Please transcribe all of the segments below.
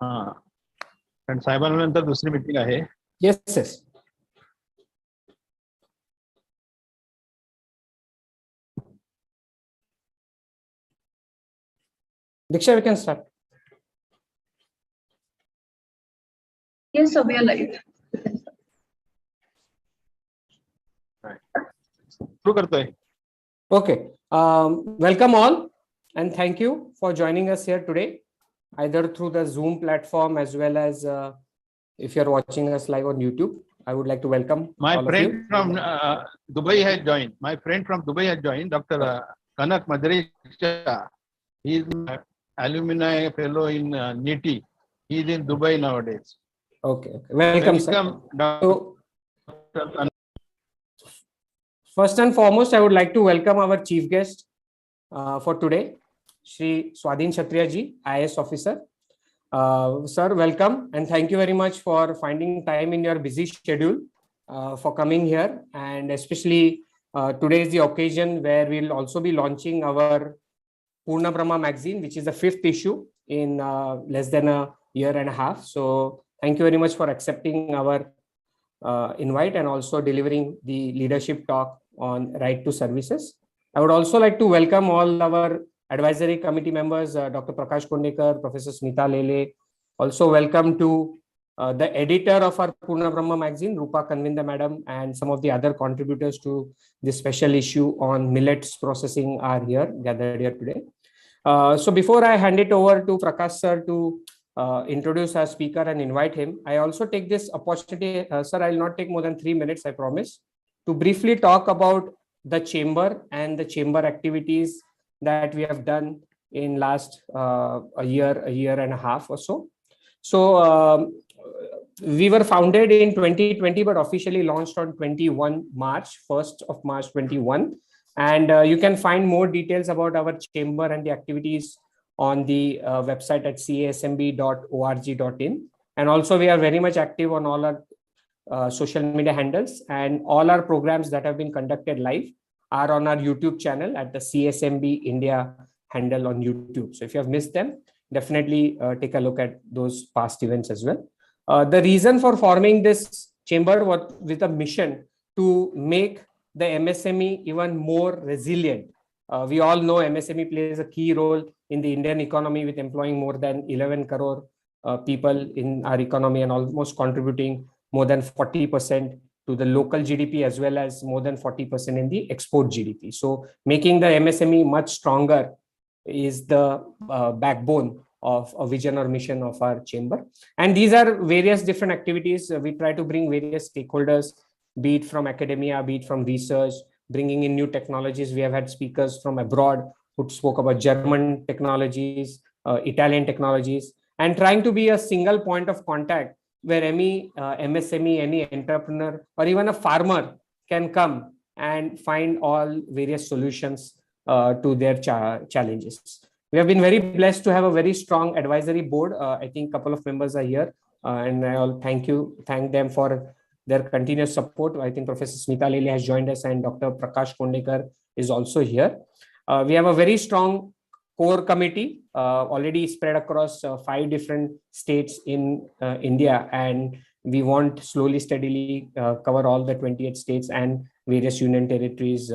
हां, कारण साहेबांनंतर दुसरी मीटिंग आहे. Yes, yes. Diksha, we can start. Yes, so we are live. सुरू करतोय. Okay. Welcome all, and thank you for joining us here today, either through the Zoom platform as well as if you're watching us live on YouTube. I would like to welcome My all friend of you. from Dubai has joined. My friend from Dubai has joined, Dr. Kanak Madrisha. He is an alumni fellow in NITI. He is in Dubai nowadays. Okay. Welcome, sir. Dr. So, first and foremost, I would like to welcome our chief guest for today, Shri Swadhin Kshatriya ji, IAS officer. Sir, welcome, and thank you very much for finding time in your busy schedule for coming here. And especially today is the occasion where we'll also be launching our Purna Brahma magazine, which is the 5th issue in less than a year and a half. So thank you very much for accepting our invite and also delivering the leadership talk on right to services. I would also like to welcome all our advisory committee members, Dr. Prakash Kondekar, Professor Smita Lele. Also welcome to the editor of our Purna Brahma magazine, Rupa Kanvinda madam, and some of the other contributors to this special issue on millets processing are here, gathered here today. So before I hand it over to Prakash sir to introduce our speaker and invite him, I also take this opportunity, sir, I will not take more than 3 minutes, I promise, to briefly talk about the chamber and the chamber activities that we have done in last a year and a half or so. So we were founded in 2020, but officially launched on 1st of March 21. And you can find more details about our chamber and the activities on the website at casmb.org.in. And also we are very much active on all our social media handles, and all our programs that have been conducted live are on our YouTube channel at the CASMB India handle on YouTube. So if you have missed them, definitely take a look at those past events as well. The reason for forming this chamber was with a mission to make the MSME even more resilient. We all know MSME plays a key role in the Indian economy, with employing more than 11 crore people in our economy and almost contributing more than 40% to the local GDP as well as more than 40% in the export GDP. So making the MSME much stronger is the backbone of a vision or mission of our chamber. And these are various different activities. We try to bring various stakeholders, be it from academia, be it from research, bringing in new technologies. We have had speakers from abroad who spoke about German technologies, Italian technologies, and trying to be a single point of contact where any MSME, any entrepreneur, or even a farmer can come and find all various solutions to their challenges. We have been very blessed to have a very strong advisory board. I think a couple of members are here, and I'll thank them for their continuous support. I think Professor Smita Lele has joined us, and Dr. Prakash Kondekar is also here. We have a very strong core committee already spread across 5 different states in India, and we want slowly, steadily cover all the 28 states and various union territories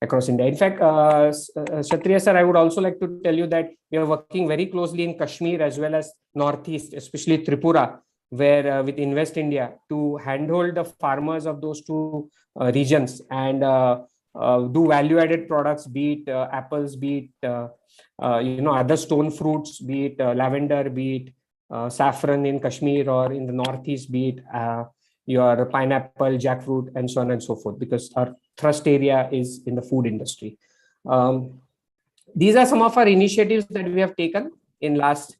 across India. In fact, Kshatriya sir, I would also like to tell you that we are working very closely in Kashmir as well as Northeast, especially Tripura, where with Invest India, to handhold the farmers of those 2 regions and do value-added products, be it apples, be it other stone fruits, be it lavender, be it saffron in Kashmir, or in the Northeast, be it your pineapple, jackfruit, and so on and so forth, because our thrust area is in the food industry. These are some of our initiatives that we have taken in last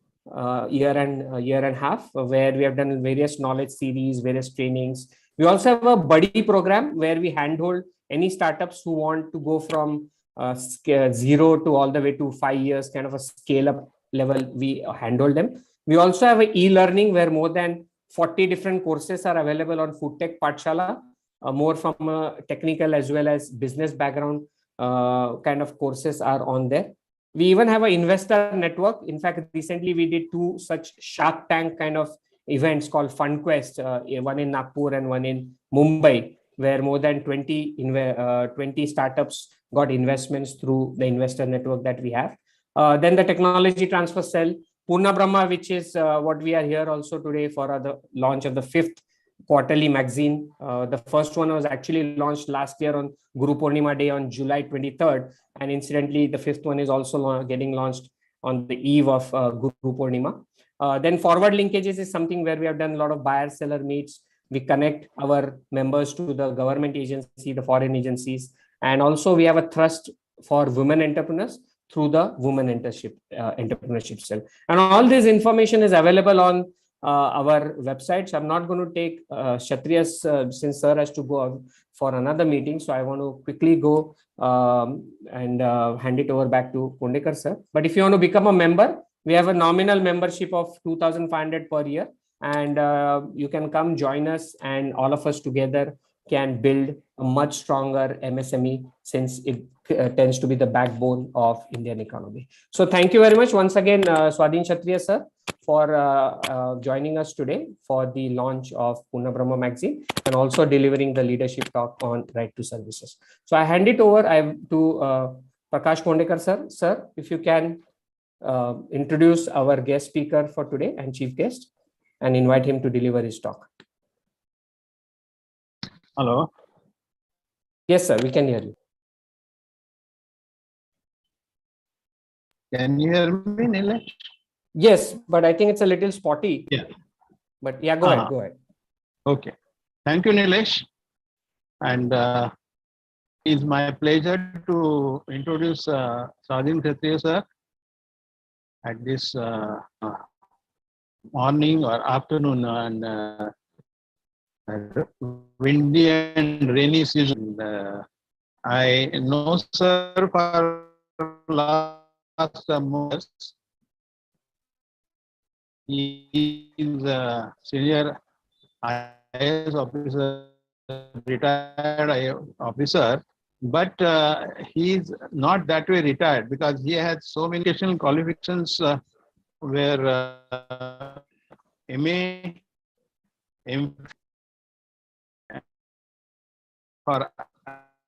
year and a half, where we have done various knowledge series, various trainings. We also have a buddy program where we handhold any startups who want to go from 0 to all the way to 5 years, kind of a scale up level. We handhold them. We also have an e-learning where more than 40 different courses are available on Food Tech Pathshala, more from a technical as well as business background kind of courses are on there. We even have an investor network. In fact, recently we did 2 such Shark Tank kind of events called FundQuest, one in Nagpur and one in Mumbai, where more than 20 startups got investments through the investor network that we have. Then the technology transfer cell, Purna Brahma, which is what we are here also today for the launch of the 5th quarterly magazine. The first one was actually launched last year on Guru Purnima Day on July 23rd. And incidentally, the 5th one is also getting launched on the eve of Guru Purnima. Then forward linkages is something where we have done a lot of buyer-seller meets. We connect our members to the government agency, the foreign agencies. And also we have a thrust for women entrepreneurs through the women entrepreneurship cell. And all this information is available on our website. So I'm not going to take Kshatriya's since sir has to go for another meeting. So I want to quickly go and hand it over back to Kondekar sir. But if you want to become a member, we have a nominal membership of 2,500 per year. And you can come join us, and all of us together can build a much stronger MSME, since it tends to be the backbone of Indian economy. So thank you very much once again, Swadhin Kshatriya sir, for joining us today for the launch of Purna Brahma magazine, and also delivering the leadership talk on right to services. So I hand it over to Prakash Kondekar sir. Sir, if you can introduce our guest speaker for today and chief guest, and invite him to deliver his talk. Hello. Yes, sir, we can hear you. Can you hear me, Nilesh? Yes, but I think it's a little spotty. Yeah. But yeah, go ahead. Go ahead. Okay. Thank you, Nilesh. And it's my pleasure to introduce Swadhin Kshatriya sir at this morning or afternoon and windy and rainy season. I know sir for last months. He is a senior IAS officer, retired IAS officer, but he is not that way retired, because he has so many educational qualifications where MA, for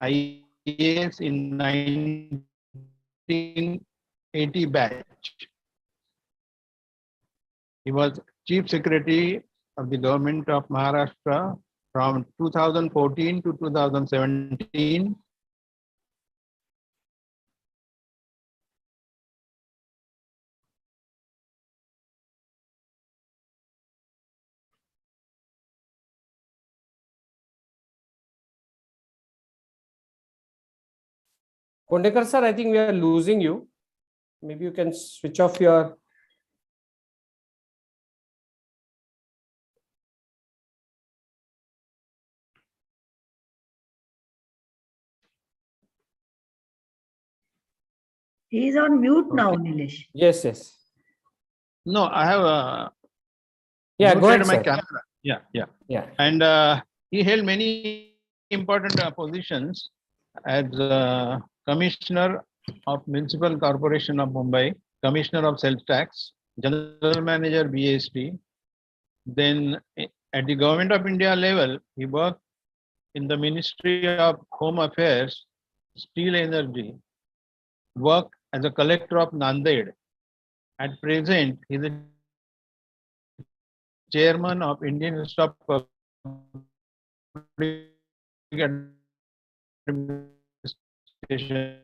IAS in 1980 batch. He was Chief Secretary of the Government of Maharashtra from 2014 to 2017. Kondekar sir, I think we are losing you. Maybe you can switch off your. He is on mute now, Nilesh. Yes, yes. No, I have Yeah, go ahead, my sir. camera. Yeah. Yeah. And he held many important positions as Commissioner of Municipal Corporation of Mumbai, Commissioner of Sales Tax, General Manager BST. Then at the Government of India level, he worked in the Ministry of Home Affairs, Steel Energy, worked as a collector of Nanded. At present, he is the chairman of Indian Institute of Public Administration.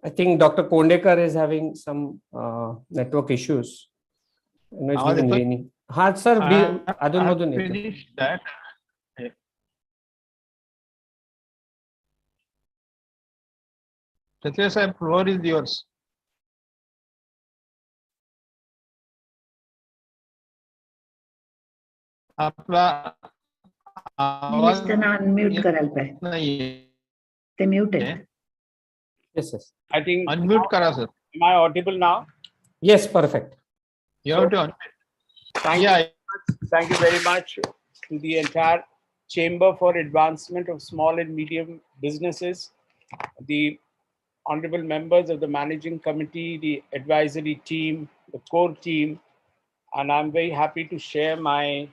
I think Dr. Kondekar is having some network issues. I know it's been raining. Hard, sir. Adun Finish that. Kshatriya sir, floor is yours. आपला निलेश त्यांना unmute करायला पाहिजे. नाहीये. They muted. Okay. Yes, yes. I think. Unmute kara sir. Am I audible now? Yes, perfect. You have to unmute. Thank Yeah. you. Thank you very much to the entire Chamber for Advancement of Small and Medium Businesses, the honorable members of the managing committee, the advisory team, the core team, and I'm very happy to share my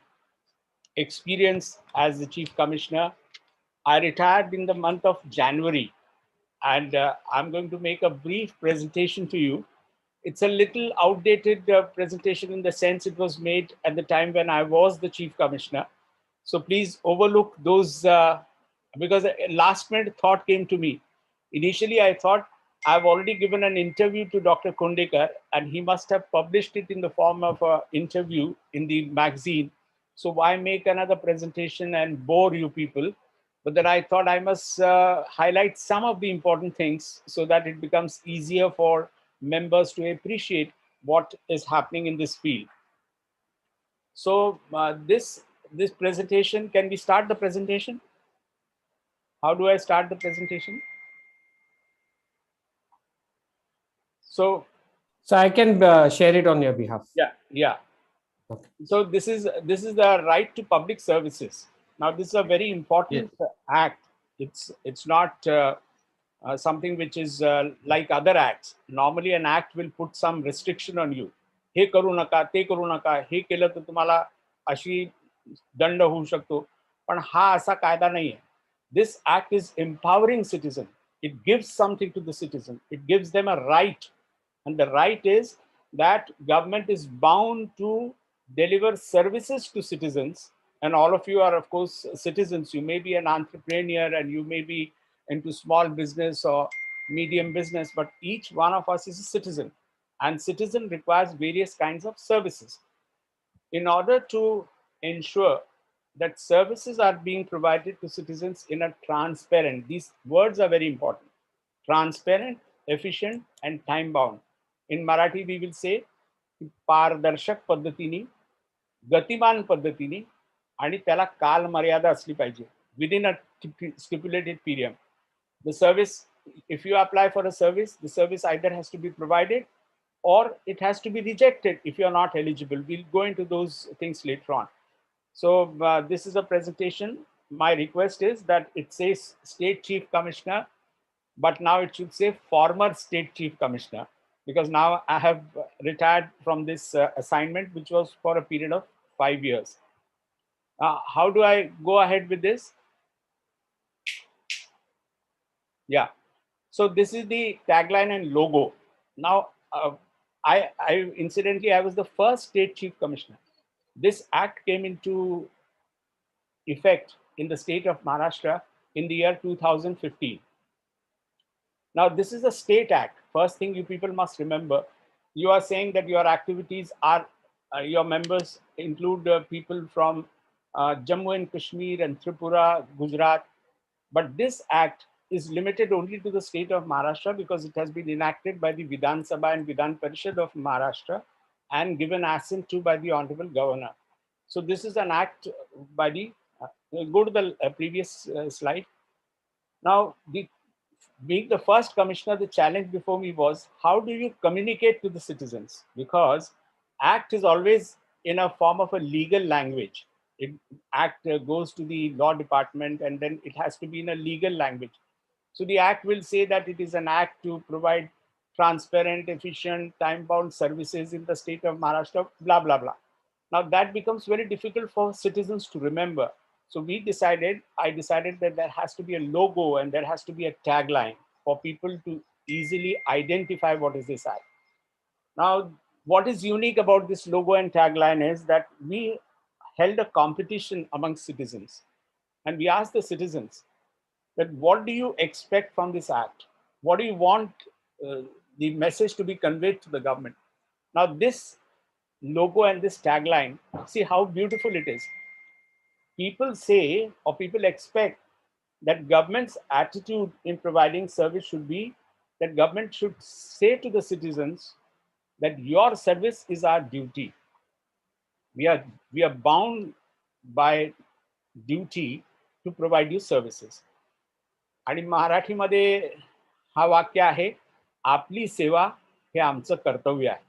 experience as the Chief Commissioner. I retired in the month of January, and I'm going to make a brief presentation to you. It's a little outdated presentation in the sense it was made at the time when I was the Chief Commissioner. So please overlook those because a last minute thought came to me. Initially, I thought I've already given an interview to Dr. Kondekar and he must have published it in the form of an interview in the magazine. So why make another presentation and bore you people? But then I thought I must highlight some of the important things so that it becomes easier for members to appreciate what is happening in this field. So this presentation, can we start the presentation? How do I start the presentation? So I can share it on your behalf. Yeah. Okay. So this is the right to public services. Now this is a very important act. It's not something which is like other acts. Normally an act will put some restriction on you. हे करू नका, ते करू नका, हे केलं तर तुम्हाला अशी दंड होऊ शकतो. पण हा असा कायदा नाहीये. This act is empowering citizen. It gives something to the citizen. It gives them a right. And the right is that government is bound to deliver services to citizens. And all of you are, of course, citizens. You may be an entrepreneur and you may be into small business or medium business, but each one of us is a citizen. And citizen requires various kinds of services. In order to ensure that services are being provided to citizens in a transparent, these words are very important, transparent, efficient, and time-bound. In Marathi, we will say, पारदर्शक पद्धतीने, गतिमान पद्धतीने, आणि त्याला काल मर्यादा असली पाहिजे within a stipulated period. The service, if you apply for a service, the service either has to be provided or it has to be rejected if you're not eligible. We'll go into those things later on. So this is a presentation. My request is that it says State Chief Commissioner, but now it should say former State Chief Commissioner, because now I have retired from this assignment, which was for a period of 5 years. How do I go ahead with this? Yeah. So this is the tagline and logo. Now, I incidentally, I was the first State Chief Commissioner. This act came into effect in the state of Maharashtra in the year 2015. Now, this is a state act. First thing you people must remember, you are saying that your activities are, your members include people from Jammu and Kashmir and Tripura, Gujarat. But this act is limited only to the state of Maharashtra because it has been enacted by the Vidhan Sabha and Vidhan Parishad of Maharashtra and given assent to by the Honorable Governor. So this is an act by the, go to the previous slide. Now, being the first commissioner, the challenge before me was, how do you communicate to the citizens? Because act is always in a form of a legal language. Act goes to the law department and then it has to be in a legal language. So the act will say that it is an act to provide transparent, efficient, time-bound services in the state of Maharashtra, blah, blah, blah. Now that becomes very difficult for citizens to remember. So I decided that there has to be a logo and there has to be a tagline for people to easily identify what is this act. Now, what is unique about this logo and tagline is that we held a competition among citizens and we asked the citizens that what do you expect from this act? What do you want the message to be conveyed to the government? Now this logo and this tagline, see how beautiful it is. People say or people expect that government's attitude in providing service should be that government should say to the citizens that your service is our duty. We are bound by duty to provide you services. आणि मराठीमध्ये हा वाक्य आहे, आपली सेवा हे आमचं कर्तव्य आहे.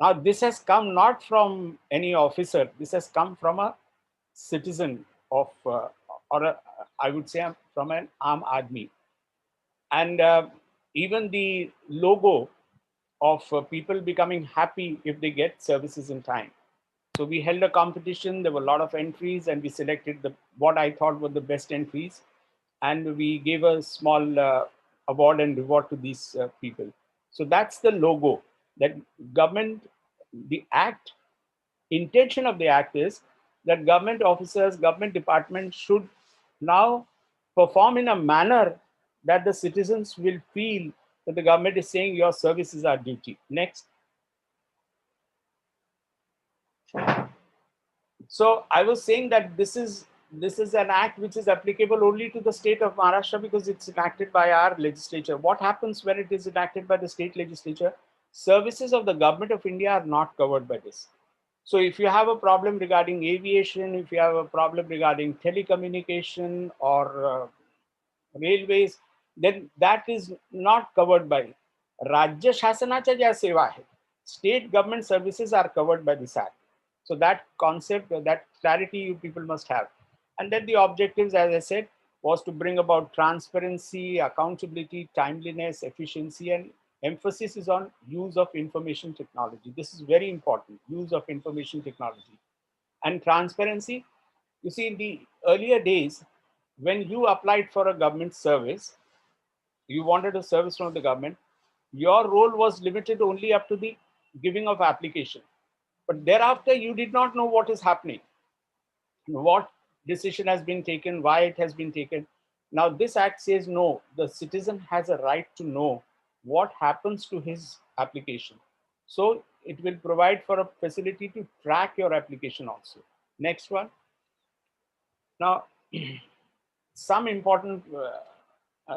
Now this has come not from any officer, this has come from a citizen of, I would say from an Aam Aadmi. And even the logo of people becoming happy if they get services in time. So we held a competition, there were a lot of entries, and we selected what I thought were the best entries. And we gave a small award and reward to these people. So that's the logo that government, the act, intention of the act is that government officers, government departments should now perform in a manner that the citizens will feel that the government is saying your service is our duty. Next. So I was saying that this is an act which is applicable only to the state of Maharashtra because it's enacted by our legislature. What happens when it is enacted by the state legislature? Services of the government of India are not covered by this. So if you have a problem regarding aviation, if you have a problem regarding telecommunication or railways, then that is not covered by Rajya Shasanaच्या ज्या सेवा आहेत, state government services are covered by this act. So that concept, that clarity you people must have. And then the objectives, as I said, was to bring about transparency, accountability, timeliness, efficiency, and emphasis is on use of information technology. This is very important, use of information technology. And transparency, you see, in the earlier days, when you applied for a government service, you wanted a service from the government, your role was limited only up to the giving of application. But thereafter, you did not know what is happening, what decision has been taken, why it has been taken. Now this act says no, the citizen has a right to know what happens to his application. So it will provide for a facility to track your application also. Next one. Now, some important,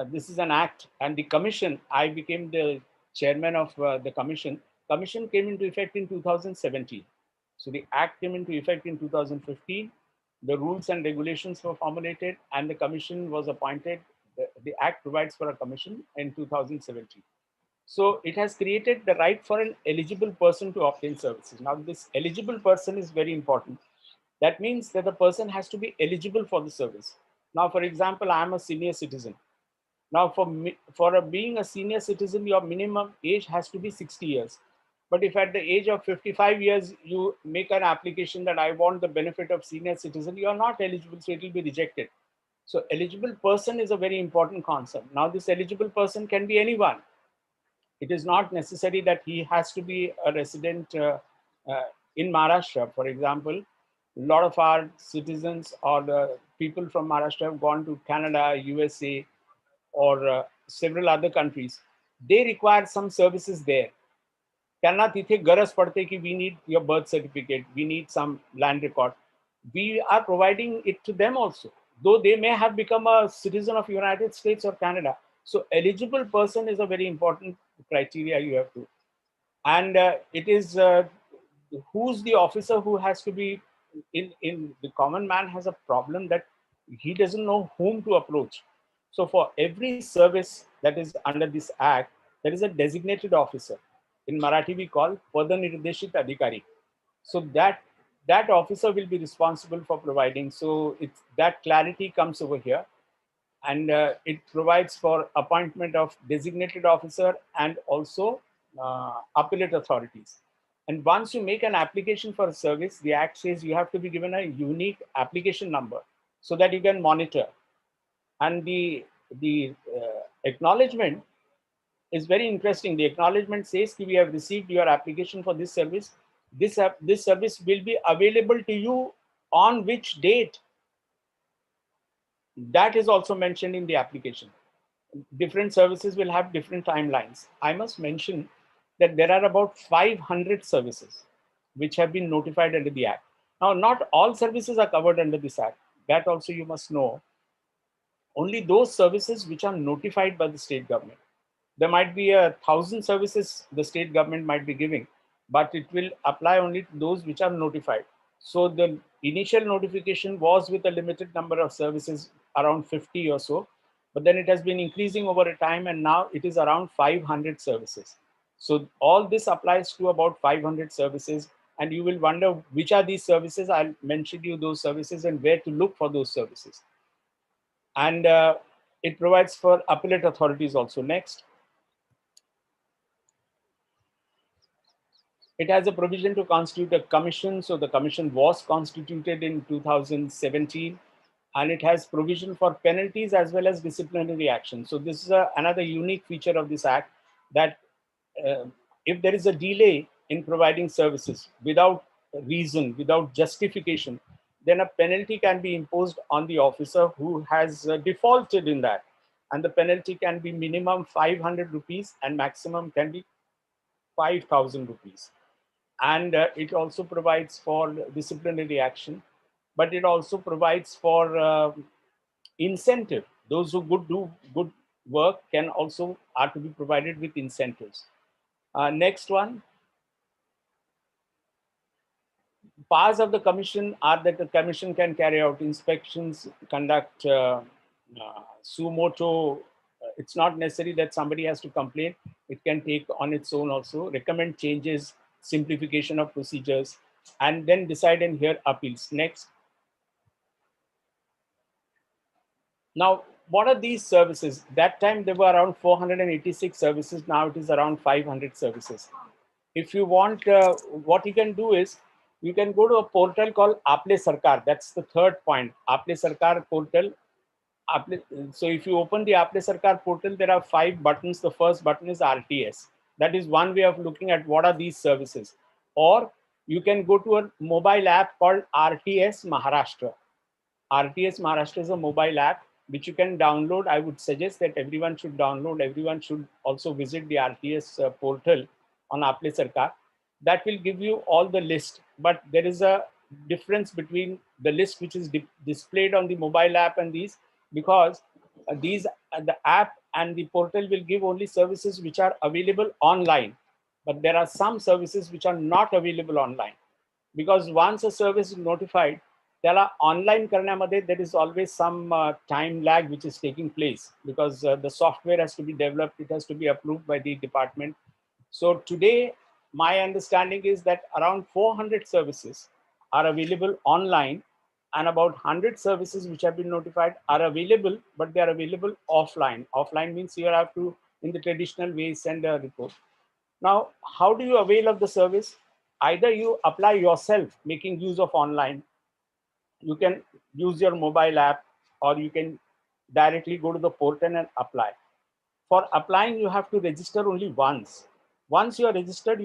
this is an act, and the commission, I became the chairman of the commission. Commission came into effect in 2017. So the act came into effect in 2015. The rules and regulations were formulated and the commission was appointed. The act provides for a commission in 2017. So it has created the right for an eligible person to obtain services. Now this eligible person is very important. That means that the person has to be eligible for the service. Now, for example, I am a senior citizen. Now, being a senior citizen, your minimum age has to be 60 years. But if at the age of 55 years, you make an application that I want the benefit of senior citizen, you are not eligible, so it will be rejected. So eligible person is a very important concept. Now, this eligible person can be anyone. It is not necessary that he has to be a resident in Maharashtra. For example, a lot of our citizens or the people from Maharashtra have gone to Canada, USA, or several other countries. They require some services there. त्यांना तिथे गरज पडते की we need your birth certificate, we need some land record. We are providing it to them also, though they may have become a citizen of United States or Canada. So eligible person is a very important criteria you have to. And it is who's the officer who has to be in the common man has a problem that he doesn't know whom to approach. So for every service that is under this act, there is a designated officer. In Marathi, we call Padanirdeshit Adhikari. So that officer will be responsible for providing. So that clarity comes over here. And it provides for appointment of designated officer and also appellate authorities. And once you make an application for a service, the act says you have to be given a unique application number so that you can monitor. And the acknowledgement is very interesting. The acknowledgement says that we have received your application for this service. This service will be available to you on which date. That is also mentioned in the application. Different services will have different timelines. I must mention that there are about 500 services which have been notified under the act. Now, not all services are covered under this act. That also you must know. Only those services which are notified by the state government. There might be 1,000 services the state government might be giving, but it will apply only to those which are notified. So the initial notification was with a limited number of services, around 50 or so. but then it has been increasing over a time, and now it is around 500 services. So all this applies to about 500 services, and you will wonder which are these services. I'll mention you those services and where to look for those services. And it provides for appellate authorities also. Next. It has a provision to constitute a commission. So the commission was constituted in 2017, and it has provision for penalties as well as disciplinary action. So this is another unique feature of this act, that if there is a delay in providing services without reason, without justification, then a penalty can be imposed on the officer who has defaulted in that. And the penalty can be minimum 500 rupees and maximum can be 5,000 rupees. And it also provides for disciplinary action, but it also provides for incentive. Those who do good work are to be provided with incentives. Next one. Powers of the commission are that the commission can carry out inspections, conduct suo motu. It's not necessary that somebody has to complain. It can take on its own also, recommend changes, simplification of procedures, and then decide and hear appeals. Next. Now, what are these services? That time there were around 486 services. Now it is around 500 services. If you want, what you can do is, you can go to a portal called Aapale Sarkar. That's the third point, Aapale Sarkar portal. So if you open the Aapale Sarkar portal, there are 5 buttons. The first button is RTS. That is one way of looking at what are these services. Or you can go to a mobile app called RTS Maharashtra. RTS Maharashtra is a mobile app which you can download. I would suggest that everyone should download. Everyone should also visit the RTS portal on Aapale Sarkar. That will give you all the list. But there is a difference between the list which is displayed on the mobile app and these, because the app and the portal will give only services which are available online. But there are some services which are not available online. Because once a service is notified, त्याला online करण्यामध्ये there is always some time lag which is taking place, because the software has to be developed, it has to be approved by the department. So today, my understanding is that around 400 services are available online, and about 100 services which have been notified are available, but they are available offline. Offline means you have to, in the traditional way, send a report. Now, how do you avail of the service? Either you apply yourself, making use of online. You can use your mobile app, or you can directly go to the portal and apply. For applying, you have to register only once. Once you are registered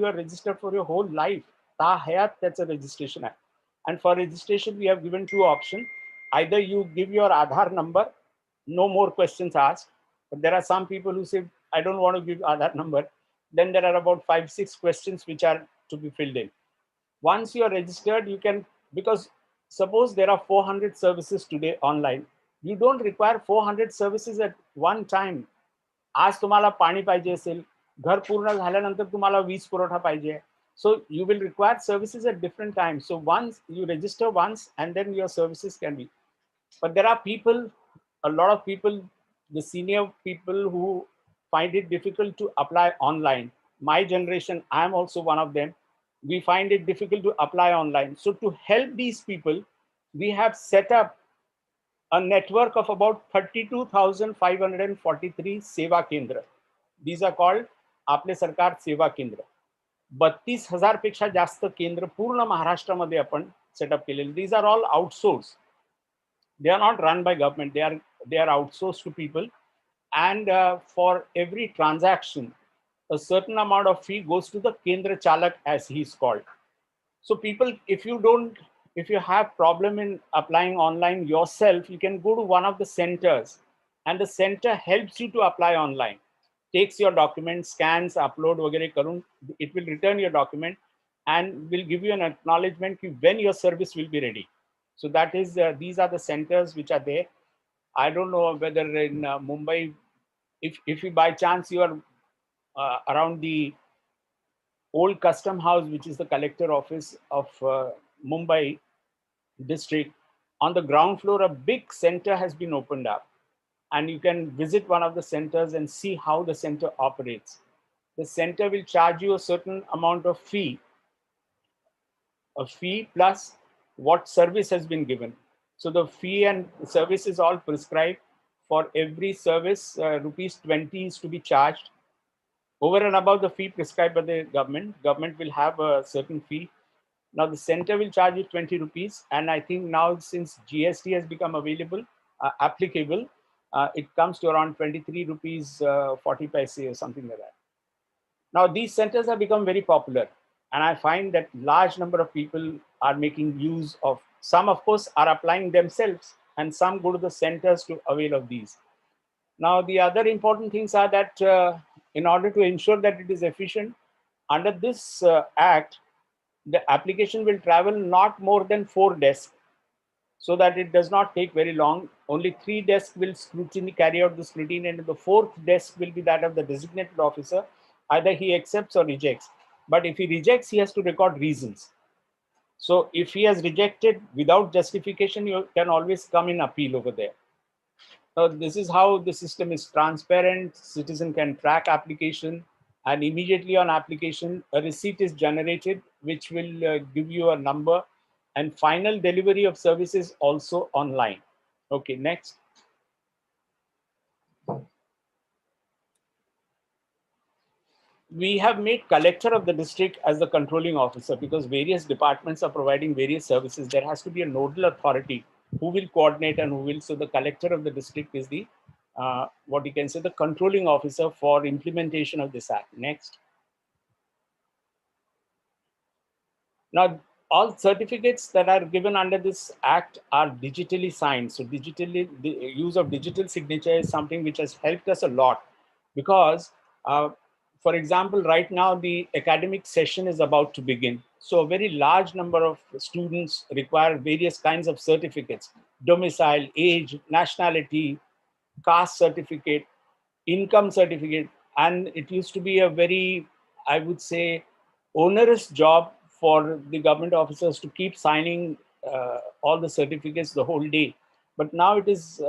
for your whole life. Ta hayat, that's a registration act. And for registration, we have given 2 options. Either you give your Aadhaar number, no more questions asked. But there are some people who say, I don't want to give Aadhaar number. Then there are about 5-6 questions which are to be filled in. Once you are registered, you can, because suppose there are 400 services today online, you don't require 400 services at one time. आज तुम्हाला पाणी पाहिजे असेल, घर पूर्ण झाल्यानंतर तुम्हाला वीज पुरवठा पाहिजे. So you will require services at different times. So once you register once, and then your services can be. But there are people, a lot of people, the senior people, who find it difficult to apply online. My generation, I am also one of them. We find it difficult to apply online. So to help these people, we have set up a network of about 32,543 SEVA Kendra. These are called Aapale Sarkar SEVA Kendra. 32,000 पेक्षा जास्त केंद्र पूर्ण महाराष्ट्रामध्ये आपण setup केलेले. These are all outsourced. They are not run by government. They are outsourced to people. And for every transaction, a certain amount of fee goes to the Kendra Chalak, as he is called. So people, if you have problem in applying online yourself, you can go to one of the centers, and the center helps you to apply online. Takes your document, scans, upload, वगैरह करून, it will return your document and will give you an acknowledgement when your service will be ready. So that is, these are the centers which are there. I don't know whether in Mumbai, if you by chance you are around the old custom house, which is the collector office of Mumbai district, on the ground floor, a big center has been opened up. and you can visit one of the centers and see how the center operates. The center will charge you a certain amount of fee, a fee plus what service has been given. So the fee and service is all prescribed. For every service, rupees 20 is to be charged. Over and above the fee prescribed by the government will have a certain fee. Now the center will charge you 20 rupees. And I think now since GST has become applicable, it comes to around 23 rupees 40 paise or something like that. Now these centers have become very popular. And I find that large number of people are making use of, some of course are applying themselves and some go to the centers to avail of these. Now the other important things are that in order to ensure that it is efficient, under this act, the application will travel not more than 4 desks so that it does not take very long. Only 3 desks will carry out the scrutiny, and the 4th desk will be that of the designated officer. Either he accepts or rejects. But if he rejects, he has to record reasons. So if he has rejected without justification, you can always come in appeal over there. So this is how the system is transparent. Citizen can track application, and immediately on application, a receipt is generated, which will give you a number, and final delivery of services also online. Okay, next. We have made collector of the district as the controlling officer because various departments are providing various services. There has to be a nodal authority who will coordinate and who will. So the collector of the district is the, what you can say, the controlling officer for implementation of this act. Next. Now, all certificates that are given under this act are digitally signed. So digitally, the use of digital signature is something which has helped us a lot because for example, right now the academic session is about to begin. So a very large number of students require various kinds of certificates: domicile, age, nationality, caste certificate, income certificate. And it used to be a very, I would say, onerous job for the government officers to keep signing all the certificates the whole day. But now it is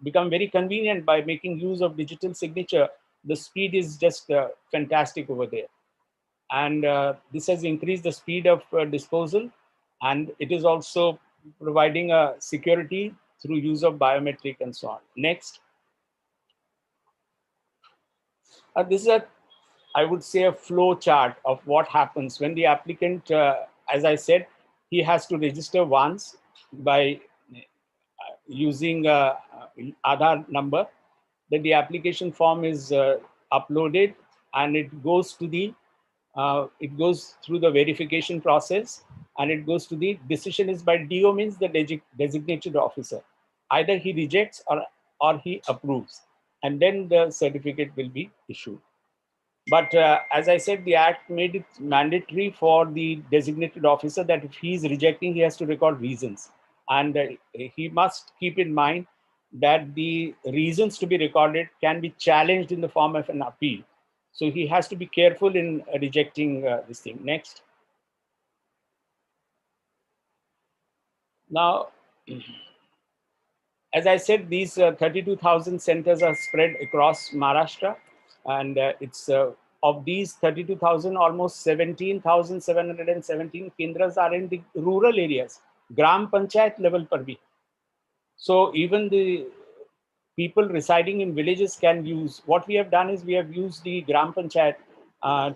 become very convenient by making use of digital signature. The speed is just fantastic over there. And this has increased the speed of disposal. And it is also providing a security through use of biometric and so on. Next. This is I would say, a flow chart of what happens when the applicant, as I said, he has to register once by using Aadhaar number. Then the application form is uploaded and it goes to the, it goes through the verification process and it goes to the decision is by DO, means the designated officer. Either he rejects or he approves, and then the certificate will be issued. But as I said, the act made it mandatory for the designated officer that if he is rejecting, he has to record reasons. And he must keep in mind that the reasons to be recorded can be challenged in the form of an appeal. So he has to be careful in rejecting this thing. Next. Now, as I said, these 32,000 centers are spread across Maharashtra. And it's of these 32,000, almost 17,717 KENDRAS are in the rural areas, Gram Panchayat level par bhi. So even the people residing in villages can use. What we have done is we have used the Gram Panchayat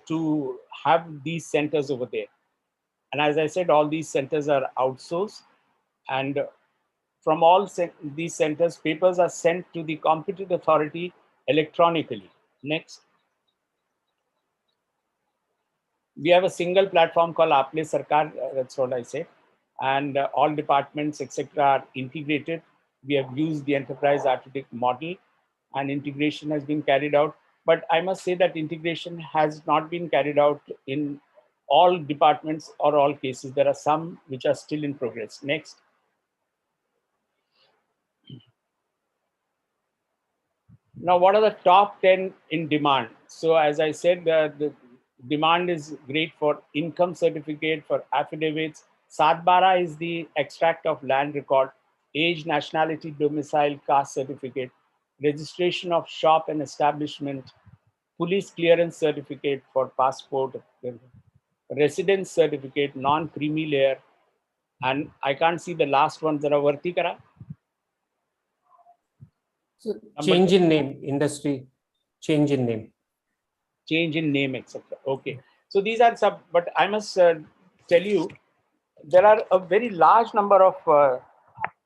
to have these centers over there. And as I said, all these centers are outsourced. And from all these centers, papers are sent to the competent authority electronically. Next. We have a single platform called Aapne Sarkar, that's what I say. And all departments, etc. are integrated. We have used the enterprise architect model and integration has been carried out. But I must say that integration has not been carried out in all departments or all cases. There are some which are still in progress. Next. Now, what are the top 10 in demand? So as I said, the demand is great for income certificate, for affidavits. Satbara is the extract of land record, age, nationality, domicile, caste certificate. registration of shop and establishment, police clearance certificate for passport, residence certificate, non-creamy layer, and I can't see the last one. Zara varti kara. So change in name, industry, change in name. Change in name, etc. Okay. So these are some, but I must tell you, there are a very large number of,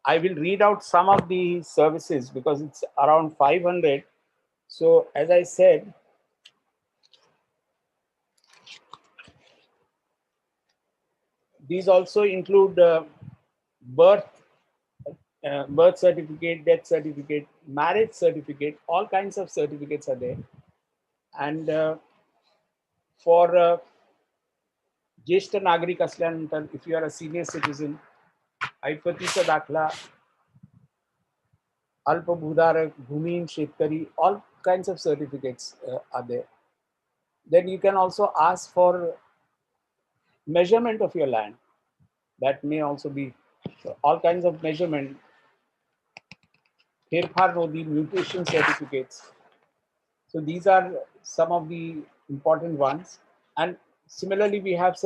I will read out some of the services because it's around 500. So as I said, these also include birth, birth certificate, death certificate, marriage certificate, all kinds of certificates are there. And for ज्येष्ठ नागरिक असल्यानंतर, if you are a senior citizen, ऐपतीचा दाखला, अल्पभूधारक, भूमिहीन शेतकरी, all kinds of certificates are there. Then you can also ask for measurement of your land. That may also be all kinds of measurement. Herphar Nodi, mutation certificates. So these are some of the important ones. And similarly, we have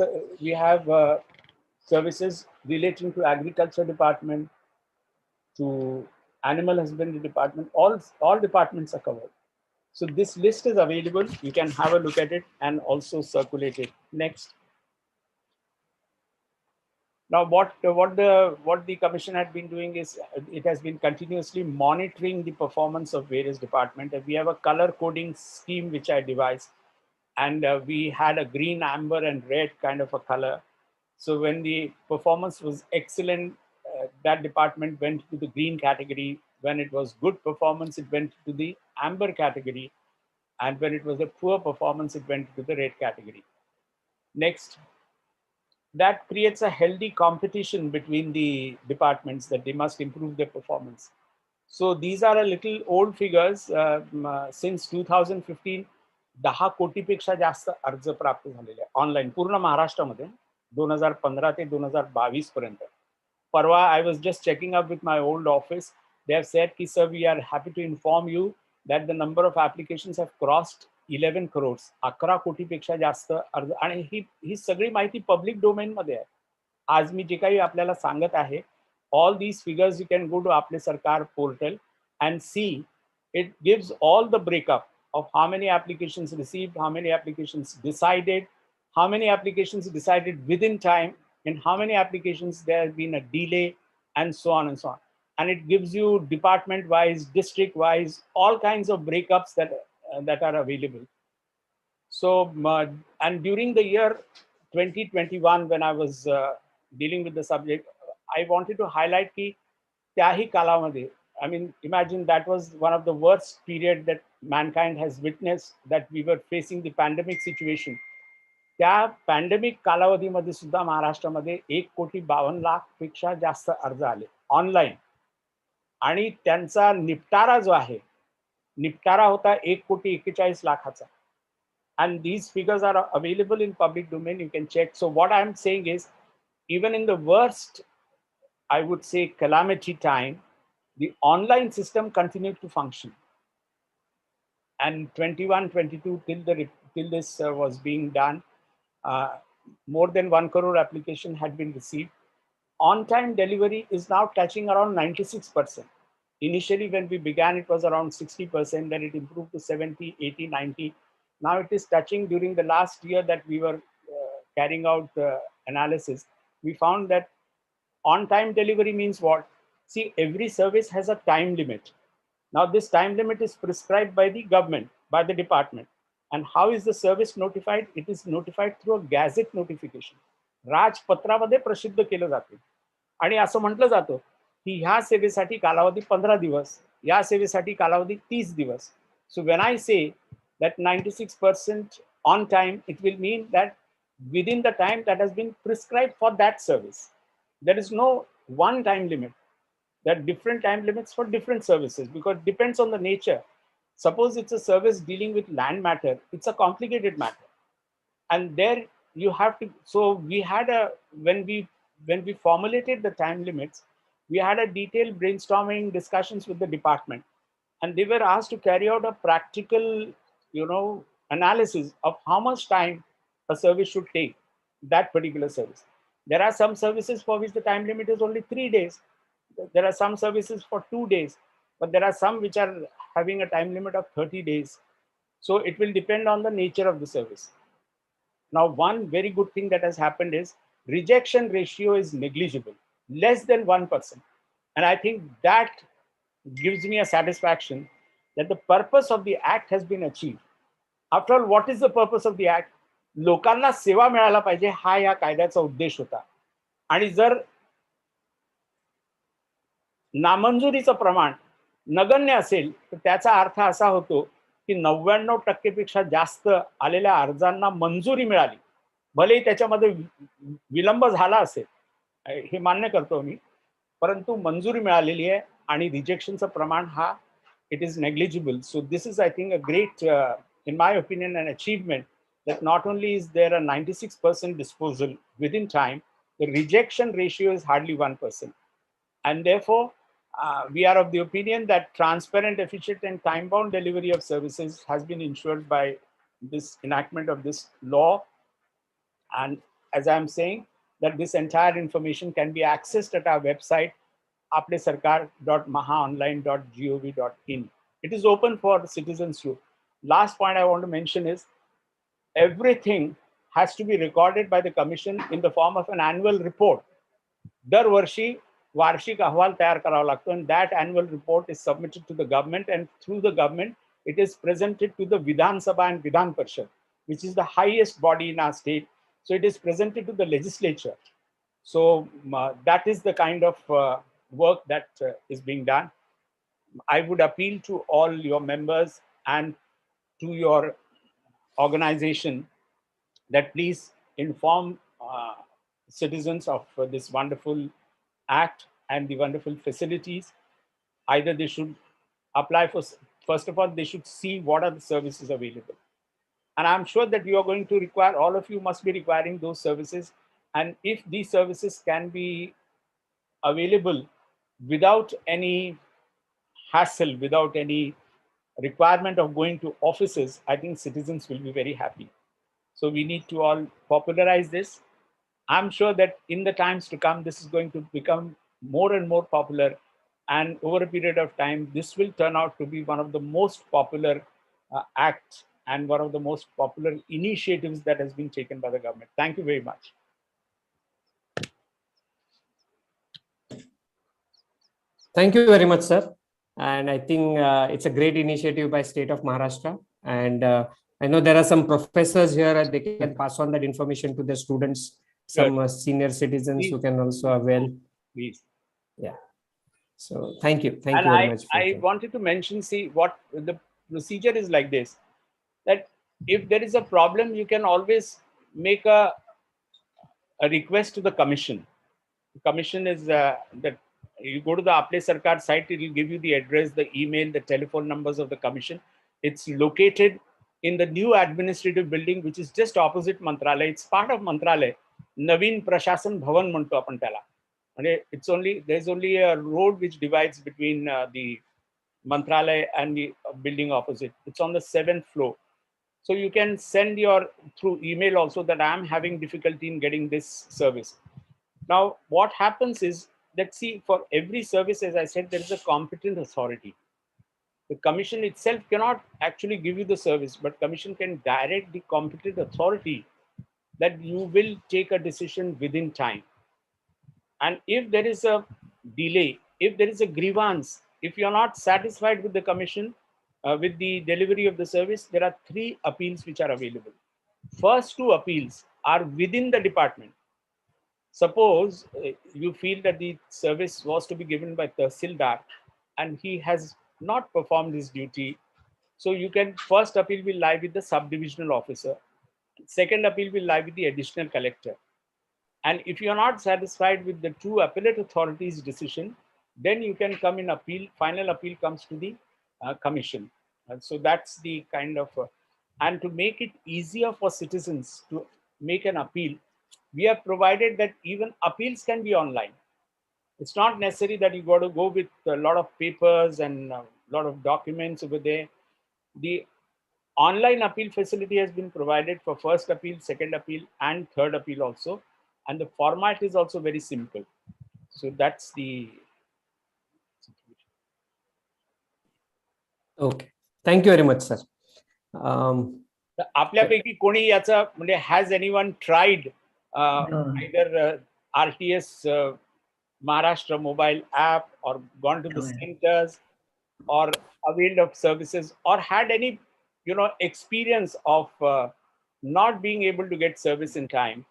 services relating to agriculture department, to animal husbandry department. All departments are covered. So this list is available. You can have a look at it and also circulate it. Next. Now, what the commission had been doing is it has been continuously monitoring the performance of various departments. We have a color coding scheme which I devised, and we had a green, amber, and red kind of a color. So when the performance was excellent, that department went to the green category. When it was good performance, it went to the amber category, and when it was a poor performance, it went to the red category. Next. That creates a healthy competition between the departments that they must improve their performance. So these are a little old figures. Since 2015, 10 कोटीपेक्षा जास्त अर्ज प्राप्त झालेले online पूर्ण महाराष्ट्रामध्ये 2015 ते 2022 पर्यंत. परवा I was just checking up with my old office. They have said ki sir, we are happy to inform you that the number of applications have crossed 11 crores. 11 कोटीपेक्षा जास्त अर्ज, आणि ही सगळी माहिती पब्लिक डोमेन मध्ये आहे. आज मी जे काही आपल्याला सांगत आहे, all these figures you can go to Apne Sarkar portal and see. It gives all the breakup of how many applications received, how many applications decided, how many applications decided within time, and how many applications there has been a delay, and so on and so on. And it gives you department wise, district wise, all kinds of breakups that are available. So, and during the year 2021, when I was dealing with the subject, I wanted to highlight ki त्याही कालामध्ये, I mean, imagine that was one of the worst period that mankind has witnessed, that we were facing the pandemic situation. त्या pandemic कालावधीमध्ये सुद्धा महाराष्ट्रामध्ये 1,52,00,000 पेक्षा जास्त अर्ज आले online, आणि त्यांचा निपटारा जो आहे, निपटारा होता 1,41,00,000. And these figures are available in public domain. You can check. So what I'm saying is, even in the worst, I would say, calamity time, the online system continued to function. And 21, 22, till this was being done, more than 1 crore application had been received. On-time delivery is now touching around 96%. Initially, when we began, it was around 60%. Then it improved to 70, 80, 90. Now it is touching. During the last year that we were carrying out analysis, we found that on-time delivery means what? See, every service has a time limit. Now this time limit is prescribed by the government, by the department. And how is the service notified? It is notified through a gazette notification. राजपत्रामध्ये प्रसिद्ध केलं जाते, आणि असं म्हटलं जातं की ह्या सेवेसाठी कालावधी 15 दिवस, या सेवेसाठी कालावधी 30 दिवस. So when I say that 96% on time, it will mean that within the time that has been prescribed for that service. There is no one time limit. There are different time limits for different services because it depends on the nature. Suppose it's a service dealing with land matter, it's a complicated matter. And there you have to, so we had when we formulated the time limits, we had a detailed brainstorming discussions with the department. and they were asked to carry out a practical, analysis of how much time a service should take, that particular service. There are some services for which the time limit is only 3 days. There are some services for 2 days, but there are some which are having a time limit of 30 days. So it will depend on the nature of the service. Now, one very good thing that has happened is rejection ratio is negligible, less than 1%. And I think that gives me a satisfaction that the purpose of the act has been achieved. After all, what is the purpose of the act? लोकांना सेवा मिळायला पाहिजे हा या कायद्याचा उद्देश होता. आणि जर नामंजुरीचं प्रमाण नगण्य असेल तर त्याचा अर्थ असा होतो की 99% पेक्षा जास्त आलेल्या अर्जांना मंजुरी मिळाली, भलेही त्याच्यामध्ये विलंब झाला असेल, हे मान्य करतो मी, परंतु मंजुरी मिळालेली आहे आणि रिजेक्शनचं प्रमाण हा it is negligible. So this is, I think, a great, in my opinion, an achievement that not only is there a 96% disposal within time, the rejection ratio is hardly 1%. And therefore, we are of the opinion that transparent, efficient, and time-bound delivery of services has been ensured by this enactment of this law. And as I'm saying, that this entire information can be accessed at our website, apnesarkar.mahaonline.gov.in. It is open for citizens too. Last point I want to mention is everything has to be recorded by the commission in the form of an annual report. दरवर्षी वार्षिक अहवाल तयार करावा लागतो, and that annual report is submitted to the government, and through the government it is presented to the Vidhan Sabha and Vidhan Parishad, which is the highest body in our state. So it is presented to the legislature. So that is the kind of work that is being done. I would appeal to all your members and to your organization that please inform citizens of this wonderful act and the wonderful facilities. Either they should apply for, first of all, they should see what are the services available. And I'm sure that you are going to require, all of you must be requiring those services. And if these services can be available without any hassle, without any requirement of going to offices, I think citizens will be very happy. So we need to all popularize this. I'm sure that in the times to come, this is going to become more and more popular. And over a period of time, this will turn out to be one of the most popular acts and one of the most popular initiatives that has been taken by the government. Thank you very much. Thank you very much, sir. And I think it's a great initiative by State of Maharashtra. And I know there are some professors here and they can pass on that information to the students, some senior citizens who can also avail. Please. Yeah. So thank you. Thank you very much. I wanted to mention, see, what the procedure is like this, that if there is a problem, you can always make a request to the commission. The commission is that you go to the Apne Sarkar site, it will give you the address, the email, the telephone numbers of the commission. It's located in the new administrative building, which is just opposite Mantralaya. It's part of Mantralaya. Naveen Prashasan Bhavan म्हणतो आपण त्याला. आणि there's only a road which divides between the Mantralaya and the building opposite. It's on the 7th floor. So you can send through email also that I'm having difficulty in getting this service. Now, what happens is that, see, for every service, as I said, there is a competent authority. The commission itself cannot actually give you the service, but commission can direct the competent authority that you will take a decision within time. And if there is a delay, if there is a grievance, if you're not satisfied with the commission, with the delivery of the service, there are 3 appeals which are available. First 2 appeals are within the department. Suppose you feel that the service was to be given by Tahsildar and he has not performed his duty. So you can, first appeal will lie with the subdivisional officer. Second appeal will lie with the additional collector. And if you're not satisfied with the 2 appellate authorities' decision, then you can come in appeal. Final appeal comes to the commission. And so that's the kind of, and to make it easier for citizens to make an appeal, we have provided that even appeals can be online. It's not necessary that you got to go with a lot of papers and lot of documents over there. The online appeal facility has been provided for first appeal, second appeal, and third appeal also. And the format is also very simple. So that's the situation. Okay. Thank you very much, sir. आपल्यापैकी कोणी याचा म्हणजे has anyone tried either RTS Maharashtra mobile app or gone to the centers or availed of services or had any experience of not being able to get service in time?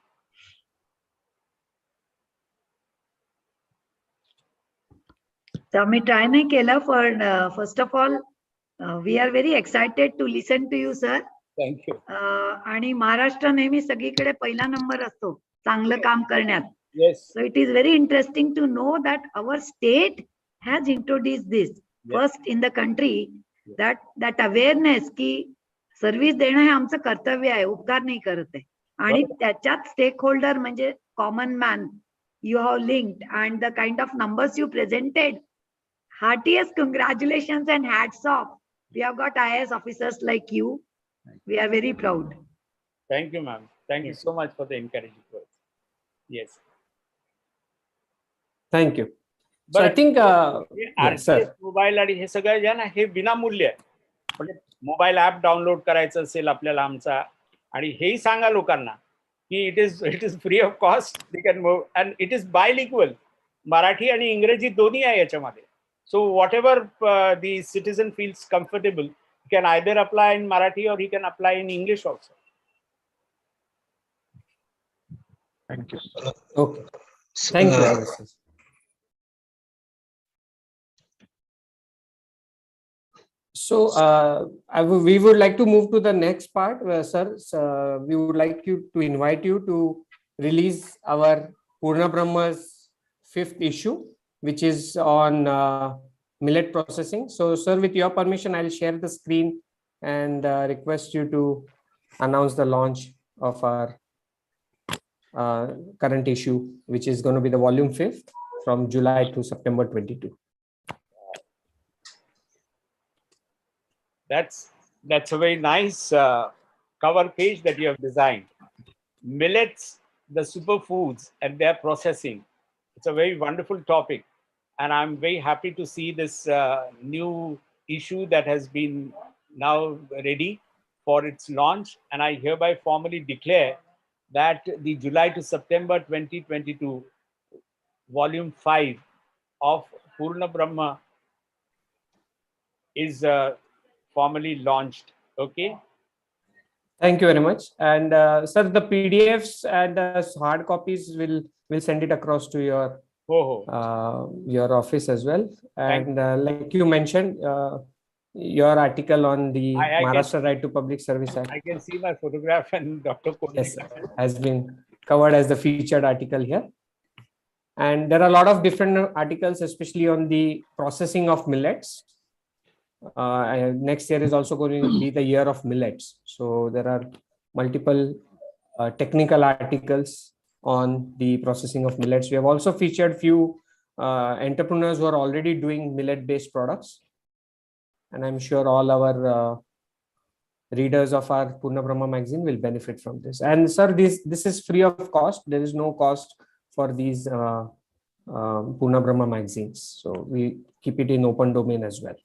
तर आम्ही try नाही केलं पण first of all we are very excited to listen to you sir. Thank you. आणि महाराष्ट्र नेहमी सगळीकडे पहिला number असतो चांगलं काम करण्यात. Yes. So it is very interesting to know that our state has introduced this first in the country, that awareness की service देणं हे आमचं कर्तव्य आहे, उपकार नाही करत आहे. आणि त्याच्यात स्टेक होल्डर म्हणजे common man you have linked and the kind of numbers you presented, heartiest congratulations and hats off. We have got IAS officers like you. We are very proud. Thank you, ma'am. Thank you so much for the encouraging words. Yes. Thank you. So I think RTS mobile आणि हे सगळं जे ना हे विनामूल्य आहे. म्हणजे mobile app download करायचं असेल आपल्याला आमचा आणि हेही सांगा लोकांना की it is free of cost. They can move and it is bilingual. Marathi आणि इंग्रजी दोन्ही आहे याच्यामध्ये. So whatever the citizen feels comfortable can either apply in Marathi or he can apply in English also. Thank you. Okay. Thank you. So we would like to move to the next part, sir. We would like to invite you to release our Purna Brahma's 5th issue, which is on millet processing. So, sir, with your permission, I'll share the screen and request you to announce the launch of our current issue, which is going to be the volume 5th from July to September 22. That's a very nice cover page that you have designed. Millets, the superfoods and their processing. It's a very wonderful topic. And I'm very happy to see this new issue that has been now ready for its launch. And I hereby formally declare that the July to September 2022 volume 5 of Purna Brahma is formally launched. Okay. Thank you very much. And sir, the PDFs and hard copies will send it across to your office as well. And like you mentioned, your article on the Maharashtra Right to Public Service Act. I can see my photograph and Dr. Kohli. Yes, has been covered as the featured article here. And there are a lot of different articles, especially on the processing of millets. Next year is also going to be the year of millets. So there are multiple technical articles on the processing of millets. We have also featured few entrepreneurs who are already doing millet-based products. And I'm sure all our readers of our Purna Brahma magazine will benefit from this. And sir, this is free of cost. There is no cost for these Purna Brahma magazines. So we keep it in open domain as well.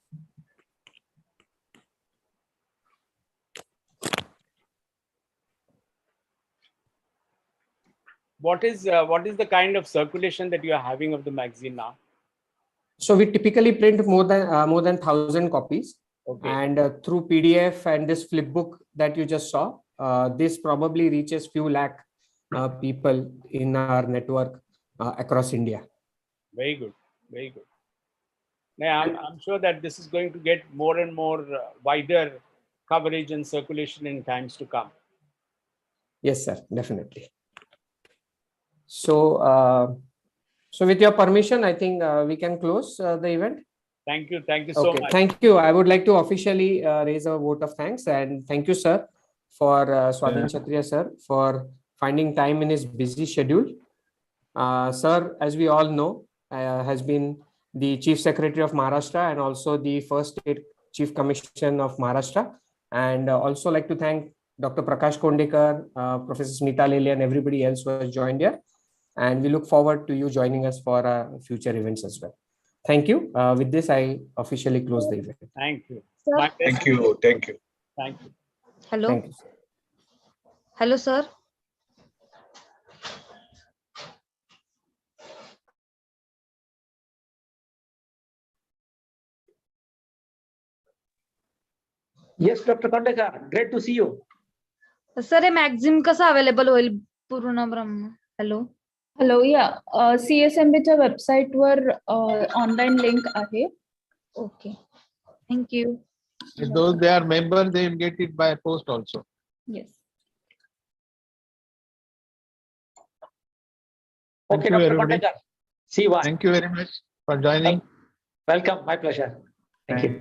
What is the kind of circulation that you are having of the magazine now? So we typically print more than 1,000 copies. Okay. And through PDF and this flip book that you just saw, this probably reaches few lakh people in our network across India. Very good, very good. Now, I'm sure that this is going to get more and more wider coverage and circulation in times to come. Yes, sir, definitely. So, so with your permission, I think we can close the event. Thank you so much. Thank you. I would like to officially raise a vote of thanks and thank you, sir, for Swadhin Kshatriya, sir, for finding time in his busy schedule. Sir, as we all know, has been the Chief Secretary of Maharashtra and also the first State Chief Commission of Maharashtra. And also like to thank Dr. Prakash Kondekar, Professor Smita Lele, and everybody else who has joined here. And we look forward to you joining us for future events as well. Thank you. With this, I officially close the event. Thank you. Sir. My pleasure. Thank you. Thank you. Thank you. Hello. Thank you. Hello, sir. Yes, Dr. Kondekar, great to see you. Sir हे maxim कसं available होईल पूर्ण ब्रह्म hello hello या CSMB च्या website वर online link आहे. Okay thank you If those they are members, they will get it by post also. Yes. Thank Okay, you, Dr. everybody. Kondekar. See you. Thank you very much for joining. Welcome. My pleasure. Thank you.